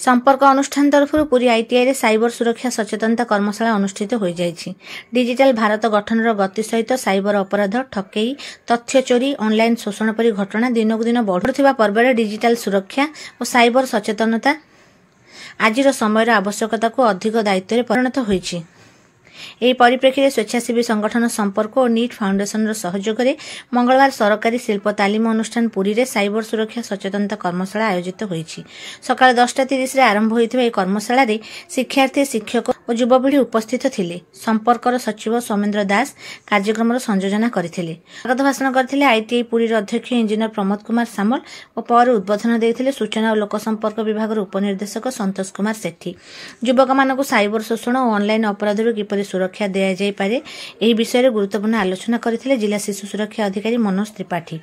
संपर्क अनुष्ठान तरफ पुरी आईटीआई रे साइबर सुरक्षा सचेतनता कर्मशाला अनुष्ठित हो जाइछि। डिजिटल भारत गठन गति सहित साइबर अपराध, ठकेई, तथ्य चोरी, ऑनलाइन शोषण परी घटना दिनकु दिन बढ़ुथिबा पर्वरे डिजिटल सुरक्षा और साइबर सचेतनता आजिर समय आवश्यकता को अधिक दायित्व रे परिणत होइछि। एही परिप्रेक्षी स्वेच्छासेवी संगठन संपर्क और नीट फाउंडेशन सहयोग में मंगलवार सरकारी शिल्प तालीम अनुष्ठान पुरी रे साइबर सुरक्षा सचेतनता कर्मशाला आयोजित होइछि। सकाळ 10:30 रे आरंभ होइथिबा एही कर्मशाला रे शिक्षार्थी, शिक्षक और युवपीढ़ी उपस्थित थिले। संपर्कर सचिव सौमेन्द्र दास कार्यक्रम संयोजना करथिले। स्वागत भाषण करथिले आईटीआई पुरी रे अध्यक्ष इंजीनियर प्रमोद कुमार सामल और पर उद्बोधन देथिले सूचना और लोक संपर्क विभाग उपनिर्देशक संतोष कुमार सेठी। युवक मानकु साइबर शोषण और ऑनलाइन अपराध किपरि सुरक्षा दिया जाय पारे एही विषय रे गुरुत्वपूर्ण आलोचना करथिले जिला शिशु सुरक्षा अधिकारी मनोज त्रिपाठी।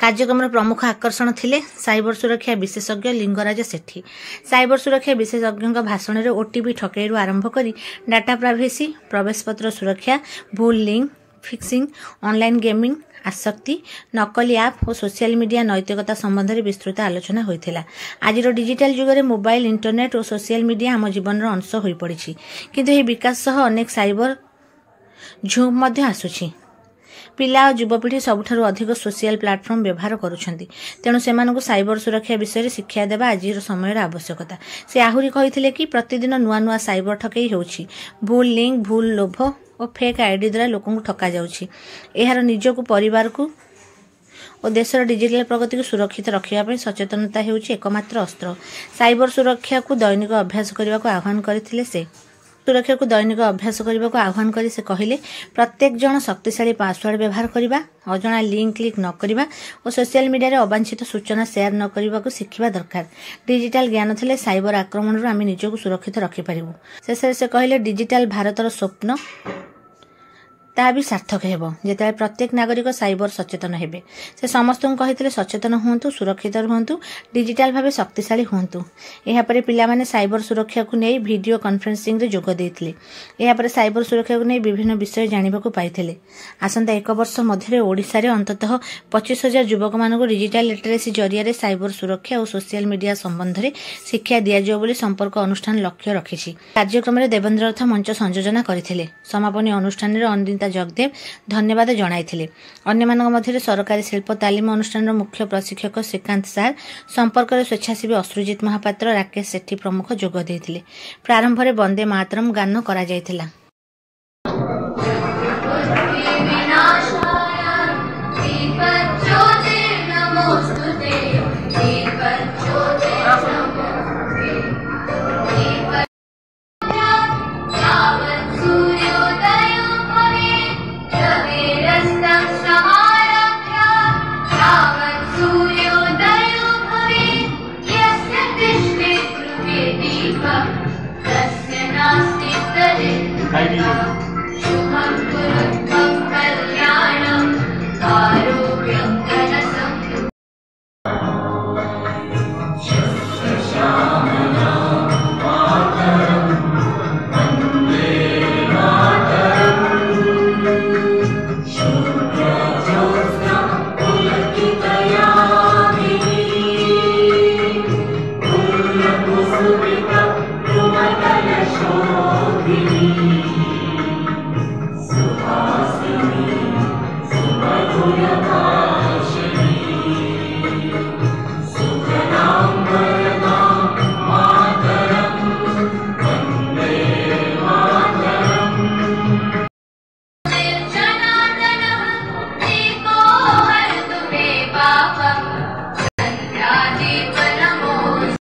कार्यक्रम प्रमुख आकर्षण थिले साइबर सुरक्षा विशेषज्ञ लिंगराज सेठी। साइबर सुरक्षा विशेषज्ञ भाषण में ओटीपी ठकेई आरंभ कर डाटा प्राइवेसी, प्रवेश पत्र सुरक्षा, भूल लिंक, फिक्सिंग, ऑनलाइन गेमिंग, आसक्ति, नकली ऐप और सोशल मीडिया नैतिकता संबंध में विस्तृत आलोचना होइथिला। आजिर डिजिटल युग में मोबाइल, इंटरनेट और सोशल मीडिया आम जीवन अंश हो पड़ी, किंतु यह विकास सह अनेक साइबर झुंक मध्य आसुछि। पिला और युवपीढ़ी सबुठारु अधिक सोशल प्लाटफर्म व्यवहार करुछंती, तेणु सेमानकु साइबर सुरक्षा विषय शिक्षा देवा आजिर समय आवश्यकता। से आहुरी कहिथिले कि प्रतिदिन नुआ नुआ साइबर ठकेई होउछि। भूल लिंक, भूल लोभ और फेक आईडी द्वारा लोकंकु ठका जाउछि। एहार निजकु, परिवार को और देशर डिजिटल प्रगति को सुरक्षित रखिबा सचेतनता हेउछि एकमात्र अस्त्र। साइबर सुरक्षा को दैनिक अभ्यास करने को आह्वान करथिले से सुरक्षा को दैनिक अभ्यास करने को आह्वान करी से कहले प्रत्येक जन शक्तिशाली पासवर्ड व्यवहार करबा, अजणा लिंक क्लिक न करबा और सोशल मीडिया रे अवांछित सूचना शेयर न करबा को शिखिबा दरकार। डिजिटल ज्ञान थिले साइबर आक्रमण रो आमी निजको सुरक्षित रखि परिबु। शेषे से कहले डिजिटल भारतर स्वप्न ता भी सार्थक हेबो जेते प्रत्येक नागरिक साइबर सचेतन हेबे। से समस्त कहिथिले सचेतन हुंतु, सुरक्षित हुंतु, डिजिटल भाबे शक्तिशाली हुंतु। एहा परे पिला माने साइबर सुरक्षा को नै वीडियो कॉन्फ्रेंसिंग रे जोग देथिले। एहा परे साइबर सुरक्षा को नै विभिन्न विषय जानिबा को पाइथिले। आसंता एक वर्ष मध्य ओडिसा रे अंततः 25,000 युवक मानको डिजिटल लिटरेसी जरिया रे साइबर सुरक्षा और सोशल मीडिया संबंध रे शिक्षा दिया जाय बोली संपर्क अनुष्ठान लक्ष्य रखिछि। कार्यक्रम रे देवेंद्र रथ मंच संयोजना करथिले। समापनी अनुष्ठान रे अनिता जगदेव धन्यवाद जणाइथिले। अन्य मानक मध्य सरकारी शिल्प तालीम अनुष्ठान मुख्य प्रशिक्षक श्रीकांत सार, संपर्क स्वेच्छासेवी अश्रुजित महापात्र, राकेश सेठी प्रमुख जोग देथिले। प्रारंभ में वंदे मातरम गान करा जायथिला। शांति